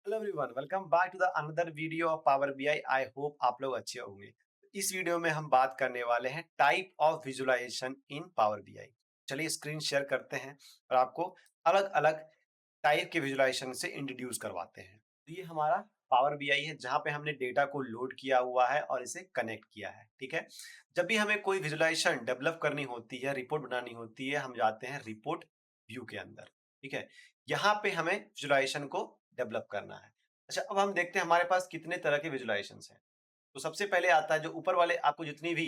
Hello everyone, welcome back to the another video of Power BI. I hope आप लोग अच्छे होंगे। इस वीडियो में हम बात करने वाले हैं type of visualization in Power BI. चलिए स्क्रीन शेयर करते हैं और आपको अलग अलग टाइप के विजुअलाइजेशन से इंट्रोड्यूस करवाते हैं। तो ये हमारा पावर बीआई है जहाँ पे हमने डेटा को लोड किया हुआ है और इसे कनेक्ट किया है। ठीक है, जब भी हमें कोई विजुअलाइजेशन डेवलप करनी होती है, रिपोर्ट बनानी होती है, हम जाते हैं रिपोर्ट व्यू के अंदर। ठीक है, यहाँ पे हमें विजुअलाइजेशन को डेवलप करना है। अच्छा, अब हम देखते हैं हमारे पास कितने तरह के विजुअलाइजेशंस हैं। तो सबसे पहले आता है जो ऊपर वाले आपको जितनी भी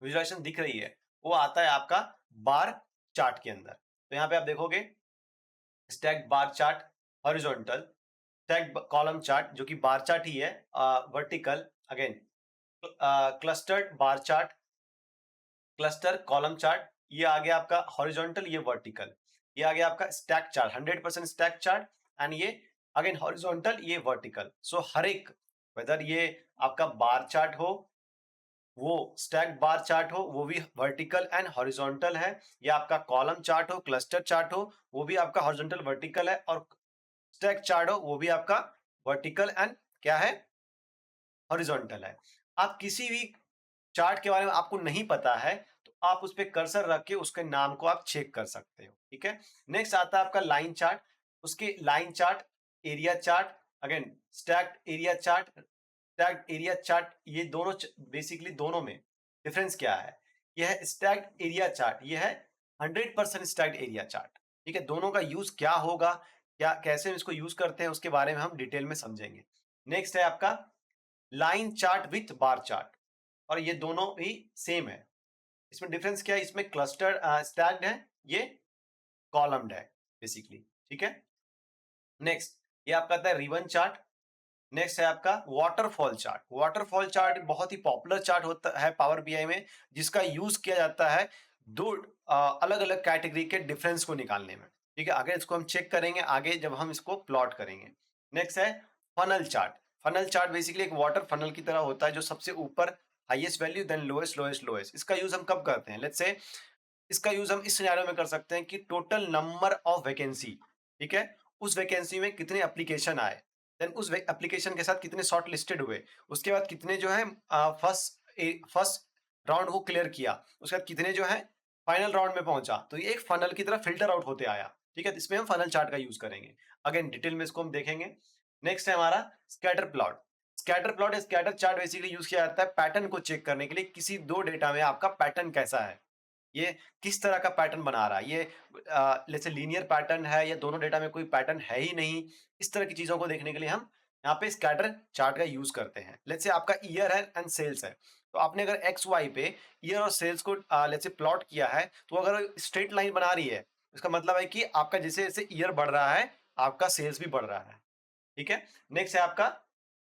विजुअलाइजेशन दिख रही है, वो आता है आपका बार चार्ट के अंदर। तो यहाँ पे आप देखोगे stacked bar chart, horizontal, stacked column chart जो कि बार चार्ट ही है, vertical, again clustered bar chart, cluster column chart, ये आ गया आपका हॉरिजॉन्टल, ये वर्टिकल, ये आ गया आपका stack chart, 100% stack chart, and ये अगेन हॉरिजॉन्टल, ये वर्टिकल। सो हर एक, वेदर ये आपका बार चार्ट हो, वो स्टैक बार चार्ट हो, वो भी वर्टिकल एंड हॉरिजॉन्टल है, या आपका कॉलम चार्ट हो, क्लस्टर चार्ट हो, वो भी आपका हॉरिजॉन्टल वर्टिकल है, और स्टैक चार्ट हो, वो भी आपका वर्टिकल एंड क्या है, हॉरिजॉन्टल है। आप किसी भी चार्ट के बारे में आपको नहीं पता है तो आप उस पे कर्सर रख के उसके नाम को आप चेक कर सकते हो। ठीक है, नेक्स्ट आता है आपका लाइन चार्ट। उसके line chart, area chart, again stacked area chart, stacked area chart, ये दोनों बेसिकली दोनों में डिफरेंस क्या है? यह है स्टैक्ड एरिया चार्ट, ये है 100% स्टैक्ड एरिया चार्ट। ठीक है, दोनों का यूज क्या होगा, क्या कैसे हम इसको यूज करते हैं, उसके बारे में हम डिटेल में समझेंगे। नेक्स्ट है आपका line chart with bar chart, और ये दोनों ही सेम है। इसमें डिफरेंस क्या है? इसमें क्लस्टर स्टैक्ड है, ये कॉलम्ड है बेसिकली। ठीक है, नेक्स्ट ये आपका आता है रिबन चार्ट। नेक्स्ट है आपका वाटरफॉल चार्ट। वाटरफॉल चार्ट बहुत ही पॉपुलर चार्ट होता है पावर बीआई में, जिसका यूज किया जाता है दो अलग अलग कैटेगरी के डिफरेंस को निकालने में। ठीक है, आगे इसको हम चेक करेंगे आगे जब हम इसको प्लॉट करेंगे। नेक्स्ट है funnel chart. Funnel chart basically एक वाटर फनल की तरह होता है, जो सबसे ऊपर highest value then lowest lowest lowest. इसका यूज हम कब करते हैं? लेट्स से इसका यूज हम इस सिनेरियो में कर सकते हैं कि टोटल नंबर ऑफ वैकेंसी, ठीक है, उस वैकेंसी में कितने एप्लीकेशन आए, देन उस एप्लीकेशन के साथ कितने शॉर्ट लिस्टेड हुए, उसके बाद कितने जो है फर्स्ट राउंड को क्लियर किया, उसके बाद कितने जो है फाइनल राउंड में पहुंचा। तो ये एक फनल की तरह फिल्टर आउट होते आया। ठीक है, तो इसमें हम फनल चार्ट का यूज करेंगे। अगेन डिटेल में इसको हम देखेंगे। नेक्स्ट है हमारा scatter plot. Scatter plot, scatter chart basically use किया जाता है पैटर्न को चेक करने के लिए, किसी दो डेटा में आपका पैटर्न कैसा है, ये किस तरह का पैटर्न बना रहा है, ये जैसे लीनियर पैटर्न है या दोनों डेटा में कोई पैटर्न है ही नहीं। इस तरह की चीजों को देखने के लिए हम यहाँ पे स्कैटर चार्ट का यूज करते हैं। लेट्स से आपका ईयर है एंड सेल्स है, तो आपने अगर एक्स वाई पे ईयर और सेल्स को लेट्स से प्लॉट किया है, तो अगर स्ट्रेट लाइन बना रही है, इसका मतलब है कि आपका जैसे जैसे ईयर बढ़ रहा है, आपका सेल्स भी बढ़ रहा है। ठीक है, नेक्स्ट है आपका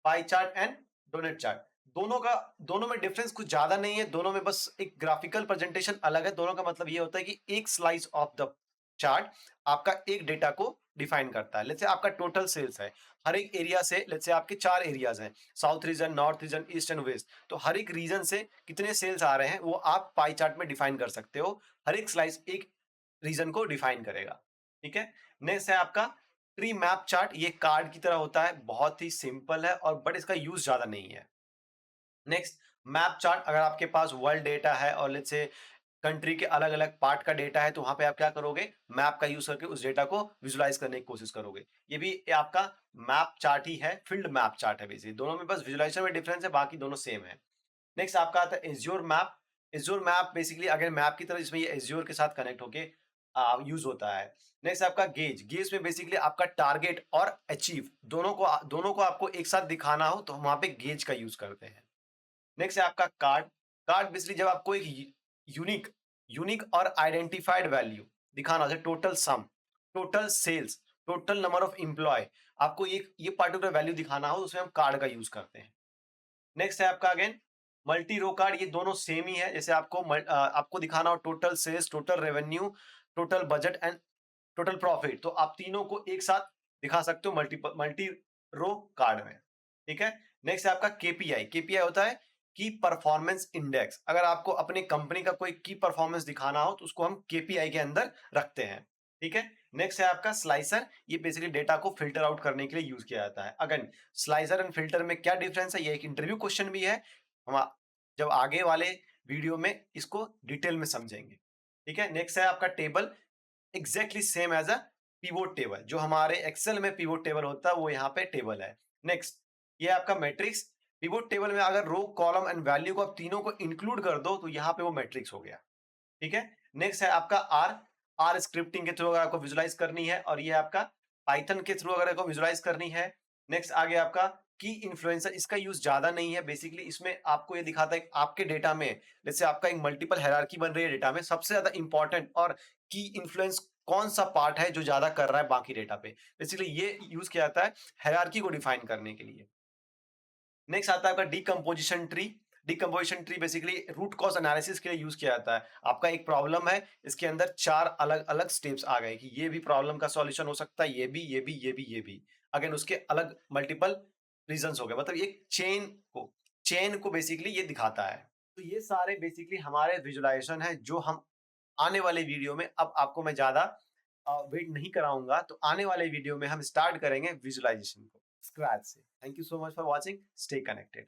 pie chart and donate chart. दोनों में डिफरेंस कुछ ज्यादा नहीं है, दोनों में बस एक ग्राफिकल प्रेजेंटेशन अलग है। दोनों का मतलब ये होता है कि एक स्लाइस ऑफ द चार्ट आपका एक डेटा को डिफाइन करता है। लेट्स से आपका टोटल सेल्स है, हर एक एरिया से, लेट्स से आपके 4 एरियाज हैं, south region, north region, east and west. तो हर एक रीजन से कितने सेल्स आ रहे हैं वो आप पाई चार्ट में डिफाइन कर सकते हो। हर एक स्लाइस एक रीजन को डिफाइन करेगा। ठीक है, नेक्स्ट है आपका ट्री मैप चार्ट। ये कार्ड की तरह होता है, बहुत ही सिंपल है और बट इसका यूज ज्यादा नहीं है। नेक्स्ट मैप चार्ट, अगर आपके पास वर्ल्ड डेटा है और लेट्स से कंट्री के अलग अलग पार्ट का डेटा है, तो वहां पे आप क्या करोगे, मैप का यूज करके उस डेटा को विजुलाइज करने की कोशिश करोगे। ये आपका मैप चार्ट ही है, फील्ड मैप चार्ट है। बेसिकली दोनों में बस विजुलाइजेशन में डिफरेंस है, बाकी दोनों सेम है। नेक्स्ट आपका आता है azure map. Azure map basically अगर मैप की तरह, जिसमें ये एज्योर के साथ कनेक्ट होके यूज होता है। नेक्स्ट आपका गेज। गेज में बेसिकली आपका टारगेट और अचीव दोनों को आपको एक साथ दिखाना हो, तो हम वहां पे गेज का यूज करते हैं। नेक्स्ट है आपका कार्ड। कार्ड बेसिकली जब आपको एक यूनिक यूनिक और आइडेंटिफाइड वैल्यू दिखाना हो, जैसे total sum, total sales, total number of employ, आपको एक ये पार्टिकुलर वैल्यू दिखाना हो, तो उसमें हम कार्ड का यूज करते हैं। नेक्स्ट है आपका अगेन मल्टी रो कार्ड। ये दोनों सेम ही है, जैसे आपको दिखाना हो total sales, total revenue, total budget and total profit, तो आप तीनों को एक साथ दिखा सकते हो मल्टी मल्टी रो कार्ड में। ठीक है, नेक्स्ट है आपका केपीआई। केपीआई होता है की परफॉर्मेंस इंडेक्स। अगर आपको अपनी कंपनी का कोई की परफॉर्मेंस दिखाना हो, तो उसको हम केपीआई के अंदर रखते हैं। ठीक है, नेक्स्ट है आपका स्लाइसर, ये बेसिकली डेटा को फिल्टर आउट करने के लिए यूज किया जाता है। अगेन स्लाइसर एंड फिल्टर में क्या डिफरेंस है, ये एक इंटरव्यू क्वेश्चन भी है। हम जब आगे वाले वीडियो में इसको डिटेल में समझेंगे। ठीक है, नेक्स्ट है आपका table, exactly same as a pivot table. जो हमारे एक्सेल में पिवोट टेबल होता है वो यहाँ पे टेबल है। नेक्स्ट ये आपका मैट्रिक्स, पिवोट टेबल में अगर रो कॉलम एंड वैल्यू को आप तीनों को इंक्लूड कर दो तो यहाँ पे वो मैट्रिक्स हो गया। ठीक है, नेक्स्ट है आपका आर, आर स्क्रिप्टिंग के थ्रू अगर आपको विजुलाइज करनी है, और ये आपका पाइथन के थ्रू अगर आपको विजुलाइज करनी है। नेक्स्ट आगे आपका की इन्फ्लुएंसर, इसका यूज ज्यादा नहीं है। बेसिकली इसमें आपको ये दिखाता है कि आपके डेटा में जैसे आपका एक मल्टीपल हायरार्की बन रही है डेटा में, सबसे ज्यादा इंपॉर्टेंट और की इन्फ्लुएंस कौन सा पार्ट है जो ज्यादा कर रहा है बाकी डेटा पे। बेसिकली ये यूज किया जाता है हायरार्की को डिफाइन करने के लिए। नेक्स्ट आता है आपका decomposition tree. Decomposition tree basically root cause analysis के लिए यूज किया जाता है। आपका एक प्रॉब्लम है, इसके अंदर 4 अलग-अलग स्टेप्स आ गए कि ये भी प्रॉब्लम का सॉल्यूशन हो सकता है, ये भी, ये भी, ये भी, ये भी। अगेन उसके अलग मल्टीपल रीजंस हो गए, मतलब एक चेन को बेसिकली ये दिखाता है। तो ये सारे बेसिकली हमारे विजुअलाइजेशन है जो हम आने वाले वीडियो में, अब आपको मैं ज्यादा वेट नहीं कराऊंगा, तो आने वाले वीडियो में हम स्टार्ट करेंगे विजुअलाइजेशन को स्क्रैच से। Thank you so much for watching, stay connected.